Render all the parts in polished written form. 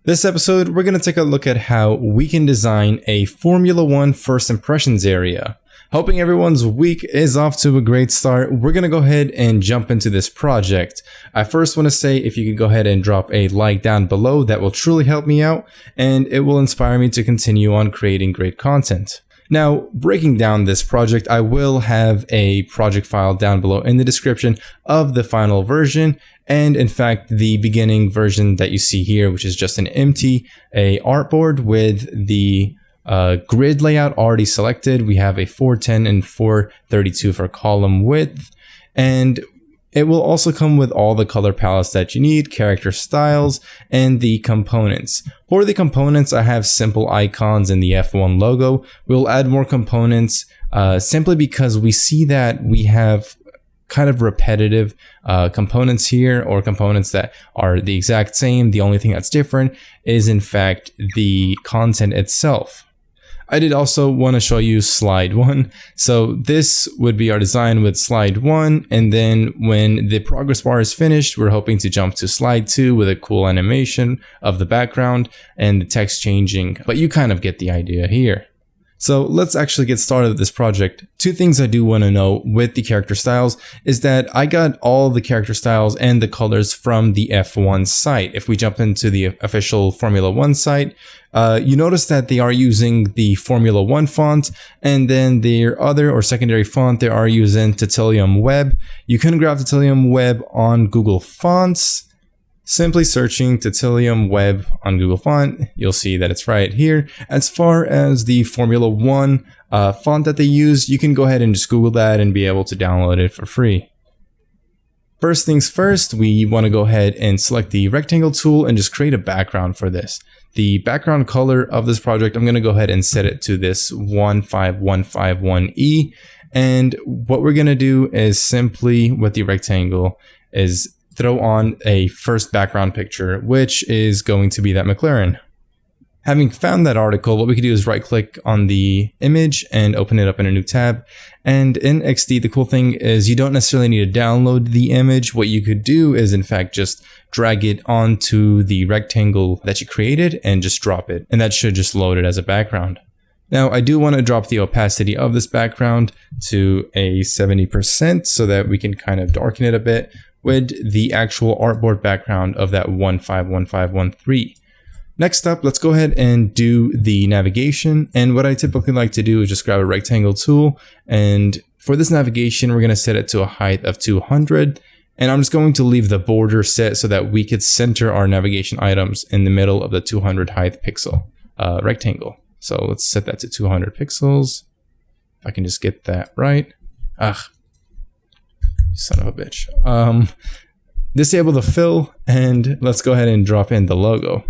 This episode, we're going to take a look at how we can design a Formula One first impressions area. Hoping everyone's week is off to a great start, we're going to go ahead and jump into this project. I first want to say if you could go ahead and drop a like down below, that will truly help me out and it will inspire me to continue on creating great content. Now, breaking down this project, I will have a project file down below in the description of the final version. And in fact, the beginning version that you see here, which is just an empty artboard with the grid layout already selected. We have a 410 and 432 for column width. And it will also come with all the color palettes that you need, character styles, and the components. For the components, I have simple icons and the F1 logo. We'll add more components simply because we see that we have kind of repetitive components here, or components that are the exact same. The only thing that's different is in fact the content itself. I did also want to show you slide 1. So this would be our design with slide 1. And then when the progress bar is finished, we're hoping to jump to slide 2 with a cool animation of the background and the text changing. But you kind of get the idea here. So let's actually get started with this project. Two things I do want to know with the character styles is that I got all the character styles and the colors from the F1 site. If we jump into the official Formula One site, you notice that they are using the Formula One font, and then their other or secondary font, they are using Titanium Web. You can grab Titanium Web on Google Fonts. Simply searching Titanium Web on Google Font, you'll see that it's right here. As far as the Formula One font that they use, you can go ahead and just Google that and be able to download it for free. First things first, we want to go ahead and select the rectangle tool and just create a background for this. The background color of this project, I'm going to go ahead and set it to this 15151E. And what we're going to do is simply with the rectangle is throw on a first background picture, which is going to be that McLaren. Having found that article, what we can do is right click on the image and open it up in a new tab. And in XD, the cool thing is you don't necessarily need to download the image. What you could do is in fact just drag it onto the rectangle that you created and just drop it. And that should just load it as a background. Now, I do want to drop the opacity of this background to a 70% so that we can kind of darken it a bit with the actual artboard background of that 151513. Next up, let's go ahead and do the navigation. And what I typically like to do is just grab a rectangle tool. And for this navigation, we're going to set it to a height of 200. And I'm just going to leave the border set so that we could center our navigation items in the middle of the 200 height pixel rectangle. So let's set that to 200 pixels. If I can just get that right. Son of a bitch. Disable the fill and let's go ahead and drop in the logo.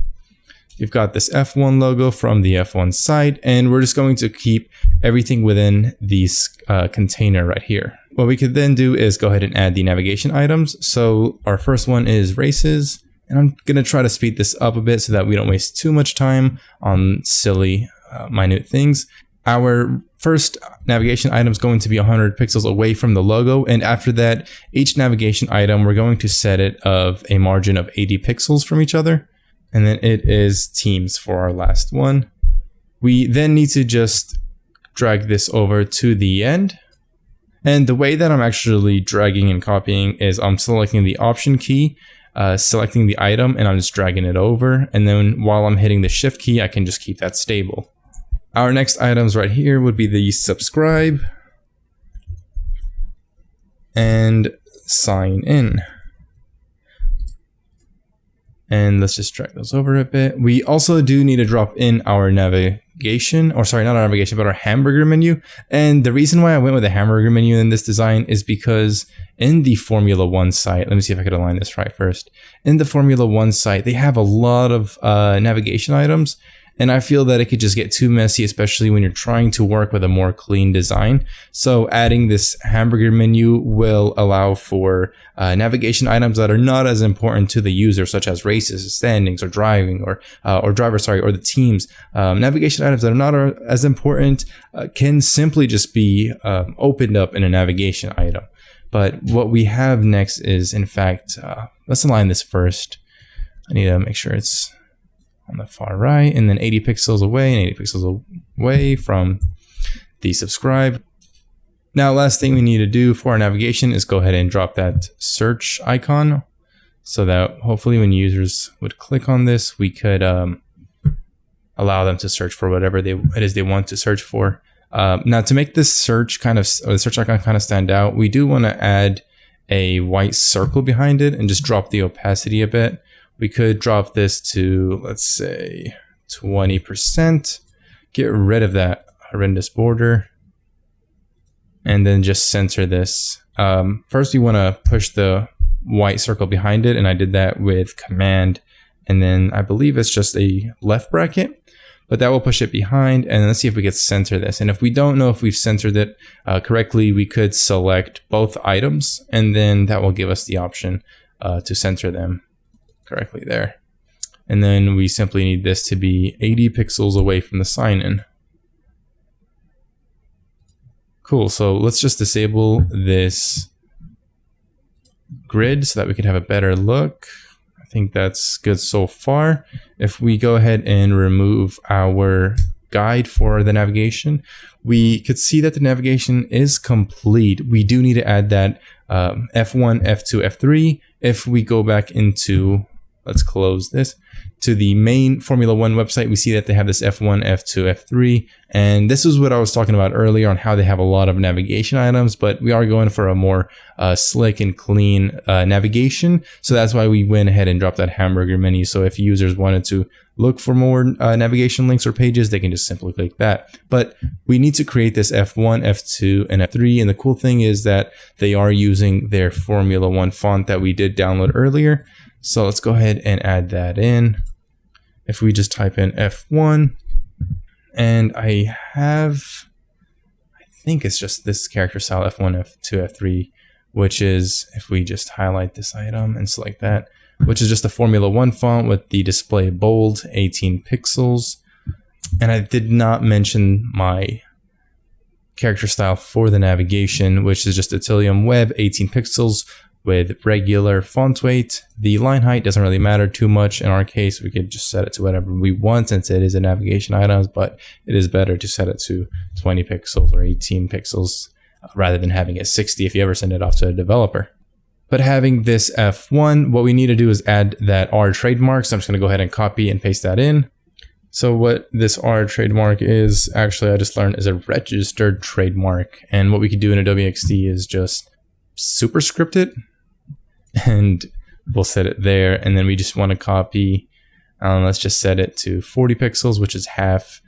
You've got this F1 logo from the F1 site, and we're just going to keep everything within this container right here. What we could then do is go ahead and add the navigation items. So our first one is races, and I'm going to try to speed this up a bit so that we don't waste too much time on silly, minute things. Our first navigation item is going to be 100 pixels away from the logo. And after that, each navigation item, we're going to set it of a margin of 80 pixels from each other. And then it is teams for our last one. We then need to just drag this over to the end. And the way that I'm actually dragging and copying is I'm selecting the option key, selecting the item, and I'm just dragging it over. And then while I'm hitting the shift key, I can just keep that stable. Our next items right here would be the subscribe and sign in. And let's just drag those over a bit. We also do need to drop in our navigation, or sorry, not our navigation, but our hamburger menu. And the reason why I went with a hamburger menu in this design is because in the Formula One site, let me see if I could align this right first. In the Formula One site, they have a lot of navigation items. And I feel that it could just get too messy, especially when you're trying to work with a more clean design. So adding this hamburger menu will allow for navigation items that are not as important to the user, such as races, standings, or driving, or the teams. Navigation items that are not as important can simply just be opened up in a navigation item. But what we have next is, in fact, let's align this first. I need to make sure it's on the far right, and then 80 pixels away and 80 pixels away from the subscribe. Now, last thing we need to do for our navigation is go ahead and drop that search icon so that hopefully when users would click on this, we could allow them to search for whatever it is they want to search for. Now, to make this search icon kind of stand out, we do want to add a white circle behind it and just drop the opacity a bit. We could drop this to, let's say, 20%. Get rid of that horrendous border. And then just center this. First, we want to push the white circle behind it. And I did that with Command. And then I believe it's just a left bracket. But that will push it behind. And let's see if we can center this. And if we don't know if we've centered it correctly, we could select both items. And then that will give us the option to center them correctly there. And then we simply need this to be 80 pixels away from the sign-in. Cool, so let's just disable this grid so that we can have a better look. I think that's good so far. If we go ahead and remove our guide for the navigation, we could see that the navigation is complete. We do need to add that F1, F2, F3. If we go back into, let's close this, to the main Formula One website, we see that they have this F1, F2, F3. And this is what I was talking about earlier on how they have a lot of navigation items, but we are going for a more slick and clean navigation. So that's why we went ahead and dropped that hamburger menu. So if users wanted to look for more navigation links or pages, they can just simply click that. But we need to create this F1, F2, and F3. And the cool thing is that they are using their Formula One font that we did download earlier. So let's go ahead and add that in. If we just type in F1, and I think it's just this character style F1, F2, F3, which is, if we just highlight this item and select that, which is just a Formula One font with the display bold, 18 pixels. And I did not mention my character style for the navigation, which is just Atilium Web, 18 pixels with regular font weight. The line height doesn't really matter too much. In our case, we could just set it to whatever we want since it is a navigation item, but it is better to set it to 20 pixels or 18 pixels rather than having it 60 if you ever send it off to a developer. But having this F1, what we need to do is add that R trademark. So I'm just going to go ahead and copy and paste that in. So what this R trademark is, actually I just learned, is a registered trademark. And what we could do in Adobe XD is just superscript it, and we'll set it there. And then we just want to copy, let's just set it to 40 pixels, which is half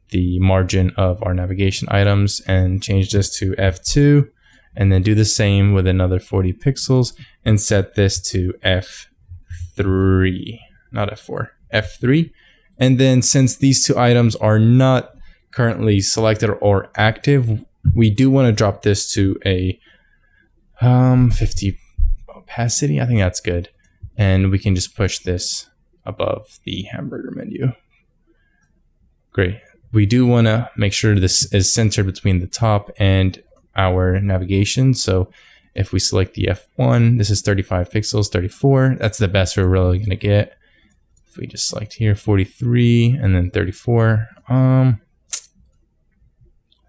the margin of our navigation items, and change this to F2, and then do the same with another 40 pixels and set this to F3, not F4, F3. And then since these two items are not currently selected or active, we do want to drop this to a 50 opacity. I think that's good. And we can just push this above the hamburger menu. Great. We do want to make sure this is centered between the top and our navigation. So if we select the F1, this is 35 pixels, 34. That's the best we're really going to get. If we just select here 43 and then 34, let's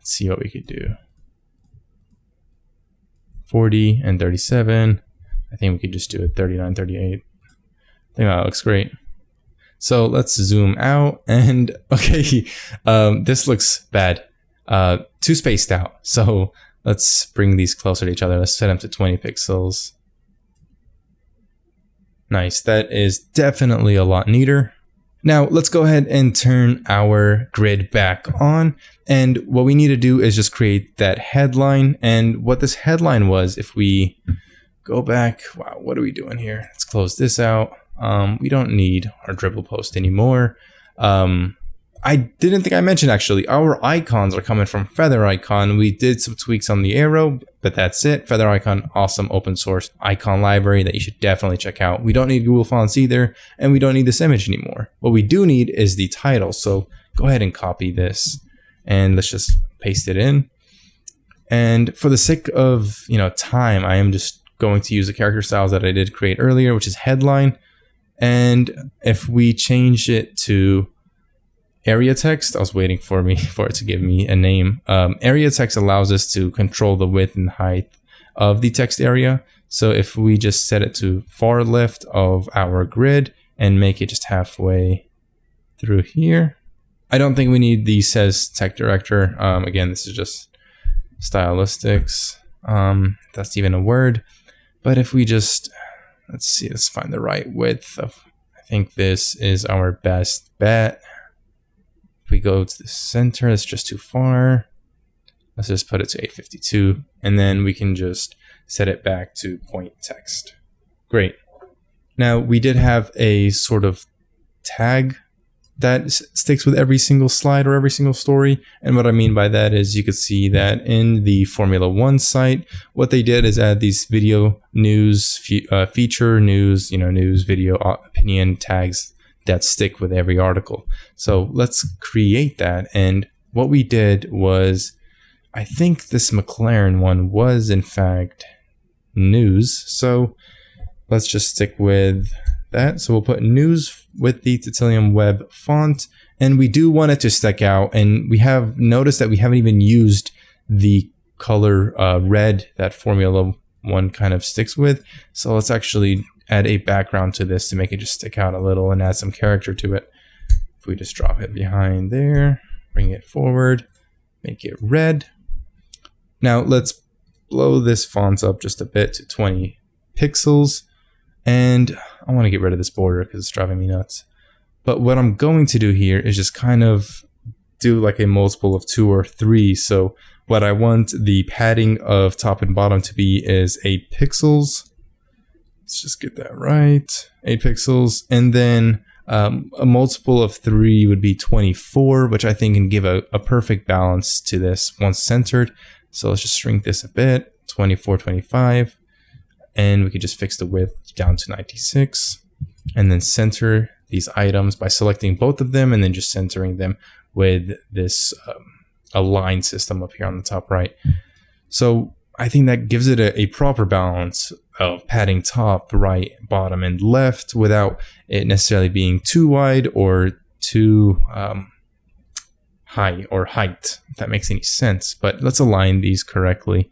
see what we could do. 40 and 37. I think we could just do it 39, 38. I think that looks great. So let's zoom out, and okay, this looks bad. Too spaced out. So let's bring these closer to each other. Let's set them to 20 pixels. Nice, that is definitely a lot neater. Now let's go ahead and turn our grid back on. And what we need to do is just create that headline. And what this headline was, if we go back, wow, what are we doing here? Let's close this out. We don't need our dribble post anymore. I didn't think I mentioned actually, our icons are coming from Feather Icon. We did some tweaks on the arrow, but that's it. Feather Icon, awesome open source icon library that you should definitely check out. We don't need Google Fonts either, and we don't need this image anymore. What we do need is the title. So go ahead and copy this, and let's just paste it in. And for the sake of time, I am just going to use the character styles that I did create earlier, which is headline. And if we change it to area text, I was waiting for it to give me a name. Area text allows us to control the width and height of the text area. So if we just set it to far left of our grid and make it just halfway through here. I don't think we need the says tech director. Again, this is just stylistics. That's even a word. But if we just, let's find the right width of, I think this is our best bet. If we go to the center, it's just too far. Let's just put it to 852, and then we can just set it back to point text. Great. Now we did have a sort of tag that sticks with every single slide or every single story. And what I mean by that is you could see that in the Formula One site, what they did is add these video news, feature news, news, video, opinion tags that stick with every article. So let's create that. And what we did was, I think this McLaren one was in fact news. So let's just stick with that. So we'll put news with the Titanium Web font, and we do want it to stick out. And we have noticed that we haven't even used the color red that Formula One kind of sticks with. So let's actually add a background to this to make it just stick out a little and add some character to it. If we just drop it behind there, bring it forward, make it red. Now let's blow this font up just a bit to 20 pixels. And I want to get rid of this border because it's driving me nuts. But what I'm going to do here is just kind of do like a multiple of 2 or 3. So what I want the padding of top and bottom to be is 8 pixels. Let's just get that right. 8 pixels. And then a multiple of 3 would be 24, which I think can give a perfect balance to this once centered. So let's just shrink this a bit, 24, 25. And we could just fix the width down to 96 and then center these items by selecting both of them and then just centering them with this align system up here on the top right. So I think that gives it a proper balance of padding top, right, bottom, and left without it necessarily being too wide or too high or height, if that makes any sense. But let's align these correctly,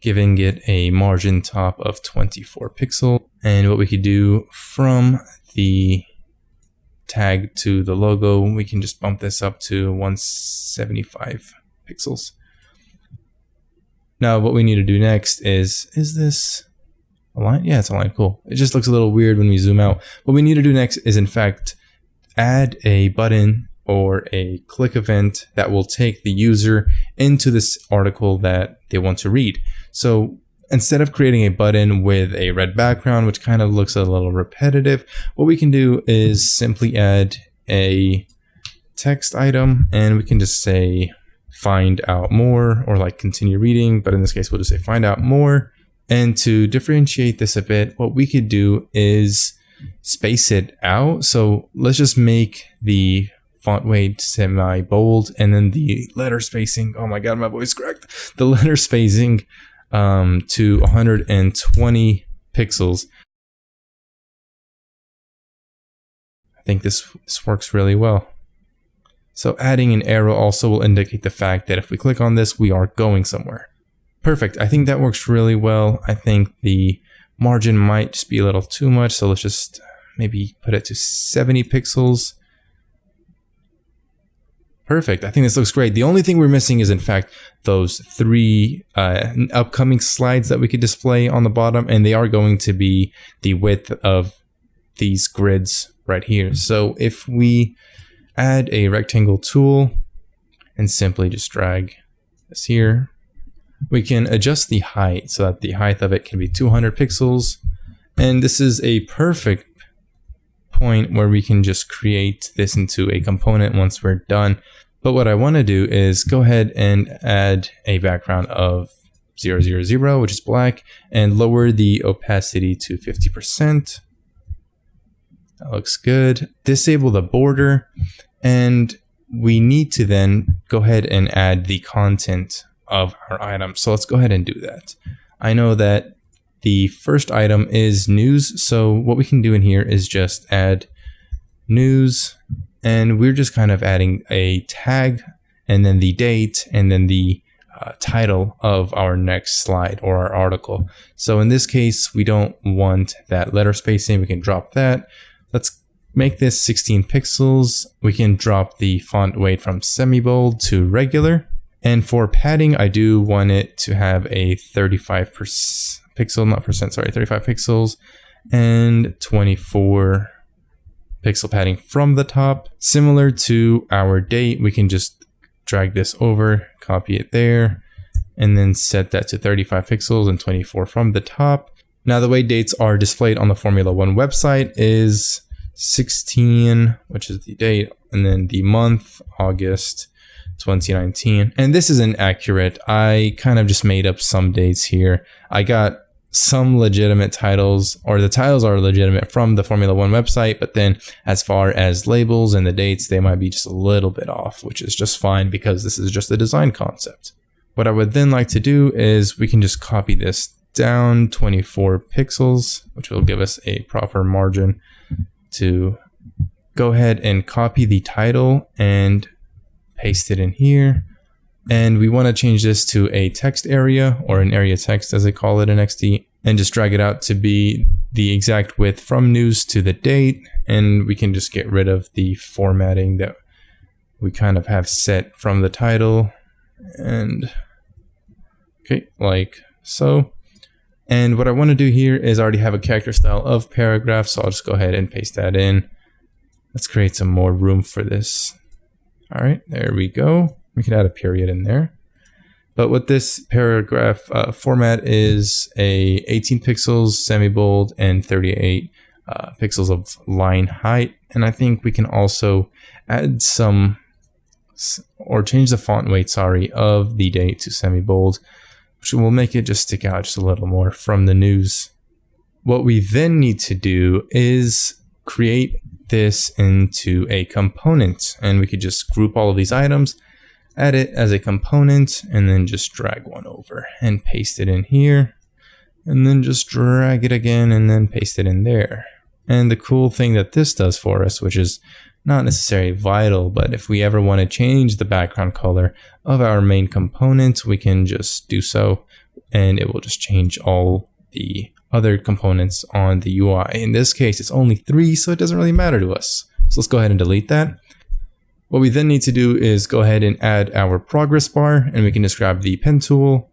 giving it a margin top of 24 pixels. And what we could do from the tag to the logo, we can just bump this up to 175 pixels. Now what we need to do next is this aligned? Yeah, it's aligned, cool. It just looks a little weird when we zoom out. What we need to do next is in fact add a button or a click event that will take the user into this article that they want to read. So instead of creating a button with a red background, which kind of looks a little repetitive, what we can do is simply add a text item, and we can just say find out more or like continue reading, but in this case we'll just say find out more. And to differentiate this a bit, what we could do is space it out. So let's just make the font weight semi-bold, and then the letter spacing, oh my god, my voice cracked, the letter spacing to 120 pixels. I think this works really well. So adding an arrow also will indicate the fact that if we click on this, we are going somewhere. Perfect. I think that works really well. I think the margin might just be a little too much, so let's just maybe put it to 70 pixels. Perfect. I think this looks great. The only thing we're missing is in fact those 3 upcoming slides that we could display on the bottom, and they are going to be the width of these grids right here. So if we add a rectangle tool and simply just drag this here, we can adjust the height so that the height of it can be 200 pixels. And this is a perfect point where we can just create this into a component once we're done. But what I want to do is go ahead and add a background of 000, which is black, and lower the opacity to 50%. That looks good. Disable the border, and we need to then go ahead and add the content of our item. So let's go ahead and do that. I know that the first item is news. So what we can do in here is just add news, and we're just kind of adding a tag and then the date and then the title of our next slide or our article. So in this case, we don't want that letter spacing. We can drop that. Let's make this 16 pixels. We can drop the font weight from semi-bold to regular. And for padding, I do want it to have a 35 pixels and 24 pixel padding from the top. Similar to our date, we can just drag this over, copy it there, and then set that to 35 pixels and 24 from the top. Now, the way dates are displayed on the Formula One website is 16, which is the date, and then the month, August 2019. And this isn't accurate. I kind of just made up some dates here. I got some legitimate titles, or the titles are legitimate from the Formula One website, but then as far as labels and the dates, they might be just a little bit off, which is just fine because this is just a design concept. What I would then like to do is we can just copy this down 24 pixels, which will give us a proper margin to go ahead and copy the title and paste it in here. And we want to change this to a text area, or an area text as they call it in XD, and just drag it out to be the exact width from news to the date. And we can just get rid of the formatting that we kind of have set from the title. And okay, like so. And what I want to do here is I already have a character style of paragraph, so I'll just go ahead and paste that in. Let's create some more room for this. All right, there we go. We can add a period in there. But what this paragraph format is a 18 pixels semi-bold and 38 pixels of line height. And I think we can also add some, or change the font weight, of the date to semi-bold, which will make it just stick out just a little more from the news. What we then need to do is create this into a component, and we could just group all of these items, add it as a component, and then just drag one over and paste it in here, and then just drag it again and then paste it in there. And the cool thing that this does for us, which is not necessarily vital, but if we ever want to change the background color of our main component, we can just do so, and it will just change all the other components on the UI. In this case, it's only 3, so it doesn't really matter to us. So let's go ahead and delete that. What we then need to do is go ahead and add our progress bar, and we can just grab the pen tool,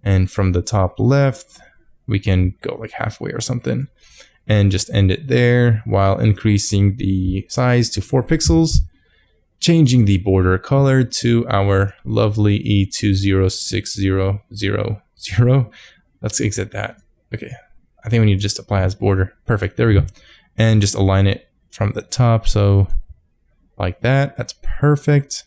and from the top left, we can go like halfway or something, and just end it there while increasing the size to 4 pixels, changing the border color to our lovely E20600. Let's exit that. Okay, I think we need to just apply as border. Perfect, there we go. And just align it from the top, so like that. That's perfect.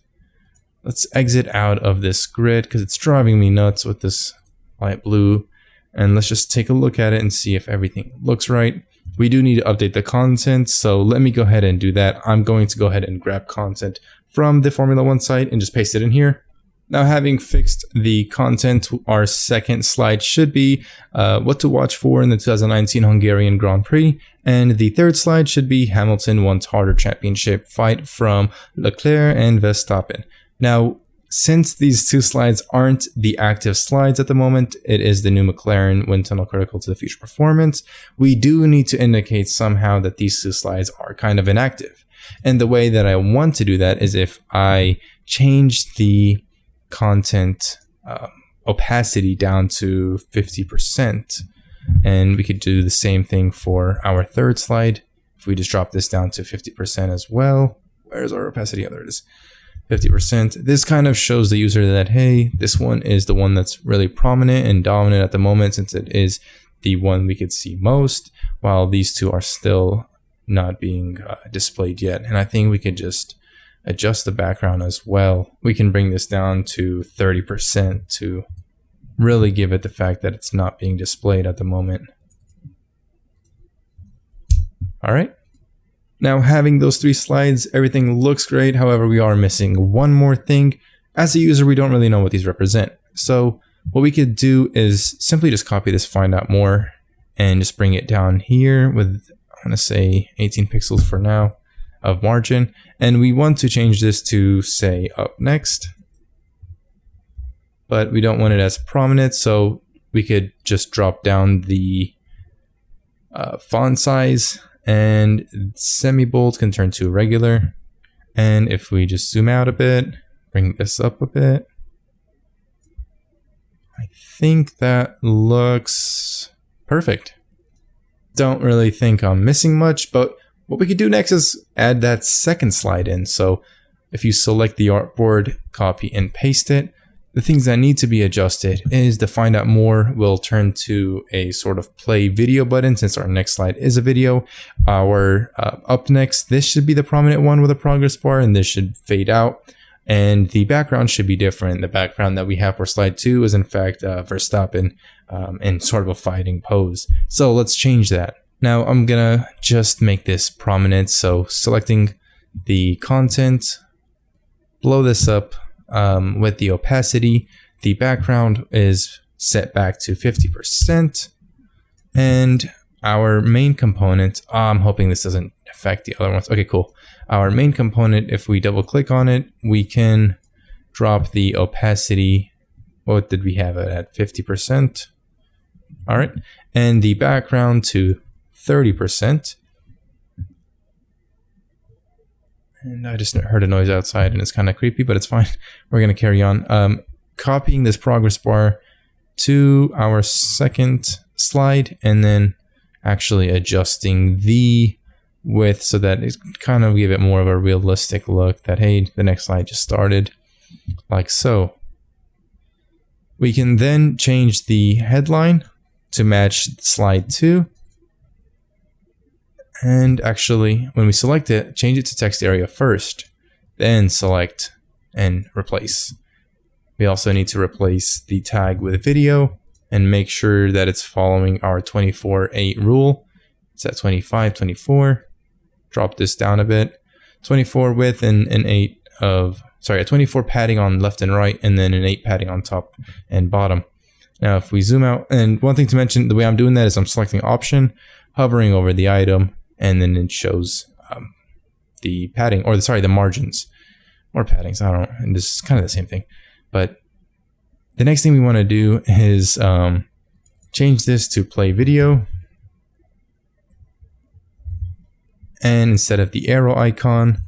Let's exit out of this grid because it's driving me nuts with this light blue. And let's just take a look at it and see if everything looks right. We do need to update the content, so let me go ahead and do that. I'm going to go ahead and grab content from the Formula One site and just paste it in here. Now, having fixed the content, our second slide should be what to watch for in the 2019 Hungarian Grand Prix. And the third slide should be Hamilton wants harder championship fight from Leclerc and Verstappen. Now, since these two slides aren't the active slides at the moment, it is the new McLaren wind tunnel critical to the future performance, we do need to indicate somehow that these two slides are kind of inactive. And the way that I want to do that is if I change the content opacity down to 50%, and we could do the same thing for our third slide. If we just drop this down to 50% as well, where's our opacity? Oh, there it is, 50%. This kind of shows the user that, hey, this one is the one that's really prominent and dominant at the moment, since it is the one we could see most, while these two are still not being displayed yet. And I think we could just adjust the background as well. We can bring this down to 30% to really give it the fact that it's not being displayed at the moment. All right. Now, having those 3 slides, everything looks great. However, we are missing one more thing. As a user, we don't really know what these represent. So what we could do is simply just copy this find out more and just bring it down here with, I'm going to say 18 pixels for now of margin. And we want to change this to say up next, but we don't want it as prominent. So we could just drop down the font size, and semi-bold can turn to regular. And if we just zoom out a bit, bring this up a bit, I think that looks perfect. Don't really think I'm missing much, but what we could do next is add that second slide in. So if you select the artboard, copy and paste it, the things that need to be adjusted is the find out more will turn to a sort of play video button, since our next slide is a video. Our up next, this should be the prominent one with a progress bar, and this should fade out. And the background should be different. The background that we have for slide 2 is in fact Verstappen in sort of a fighting pose. So let's change that. Now I'm gonna just make this prominent. So selecting the content, blow this up with the opacity. The background is set back to 50%. And our main component, I'm hoping this doesn't affect the other ones. Okay, cool. Our main component, if we double click on it, we can drop the opacity. What did we have it at? 50%. All right. And the background to 30%. And I just heard a noise outside and it's kind of creepy, but it's fine. We're going to carry on. Copying this progress bar to our second slide, and then actually adjusting the width so that it kind of give it more of a realistic look that, hey, the next slide just started, like so. We can then change the headline to match slide 2. And actually, when we select it, change it to text area first, then select and replace. We also need to replace the tag with video and make sure that it's following our 24:8 rule. It's at 25, 24. Drop this down a bit. 24 width and an 8 of, sorry, a 24 padding on left and right, and then an 8 padding on top and bottom. Now, if we zoom out, and one thing to mention, the way I'm doing that is I'm selecting option, hovering over the item, and then it shows the padding, or the margins, or paddings. I don't know. And this is kind of the same thing. But the next thing we want to do is change this to play video. And instead of the arrow icon,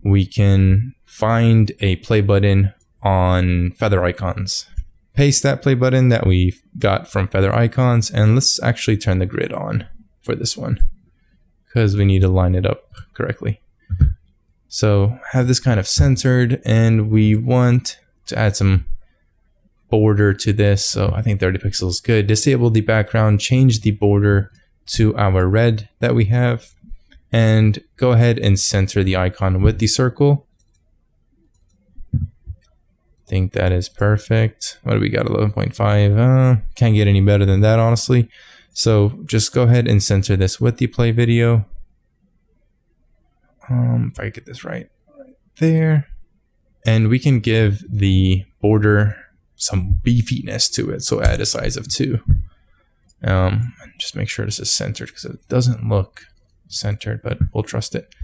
we can find a play button on feather icons. Paste that play button that we got from feather icons, and let's actually turn the grid on for this one, because we need to line it up correctly. So have this kind of centered, and we want to add some border to this. So I think 30 pixels is good. Disable the background, change the border to our red that we have, and go ahead and center the icon with the circle. I think that is perfect. What do we got? 11.5. Can't get any better than that, honestly. So just go ahead and center this with the play video. If I get this right there. And we can give the border some beefiness to it. So add a size of 2. And just make sure this is centered, because it doesn't look centered, but we'll trust it.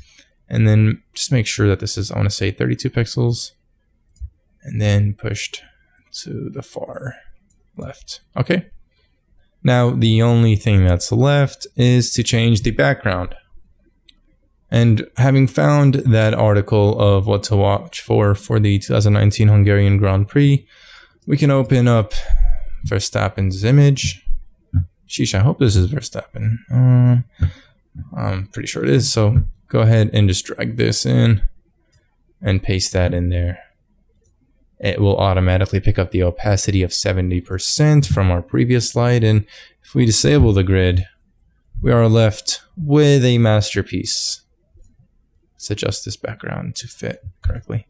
And then just make sure that this is, I want to say 32 pixels. And then pushed to the far left. Okay. Now the only thing that's left is to change the background. And having found that article of what to watch for the 2019 Hungarian Grand Prix, we can open up Verstappen's image. Sheesh, I hope this is Verstappen. I'm pretty sure it is. So go ahead and just drag this in and paste that in there. It will automatically pick up the opacity of 70% from our previous slide. And if we disable the grid, we are left with a masterpiece. Let's adjust this background to fit correctly.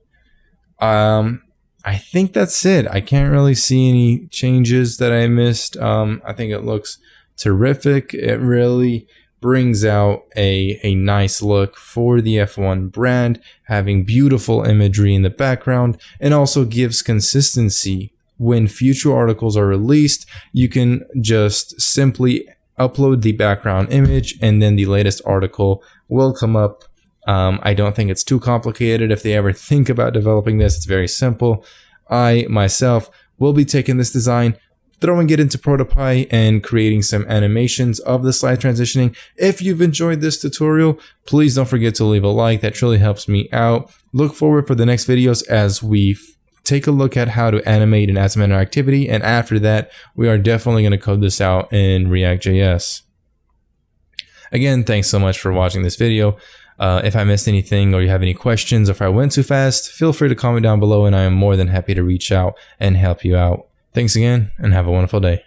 I think that's it. I can't really see any changes that I missed. I think it looks terrific. It really brings out a nice look for the F1 brand, having beautiful imagery in the background, and also gives consistency. When future articles are released, you can just simply upload the background image, and then the latest article will come up. I don't think it's too complicated. If they ever think about developing this, it's very simple. I myself will be taking this design, throwing it into ProtoPie and creating some animations of the slide transitioning. If you've enjoyed this tutorial, please don't forget to leave a like. That truly helps me out. Look forward for the next videos as we take a look at how to animate and add some interactivity. And after that, we are definitely going to code this out in react.js. Again, thanks so much for watching this video. If I missed anything or you have any questions, or if I went too fast, feel free to comment down below and I am more than happy to reach out and help you out. Thanks again and have a wonderful day.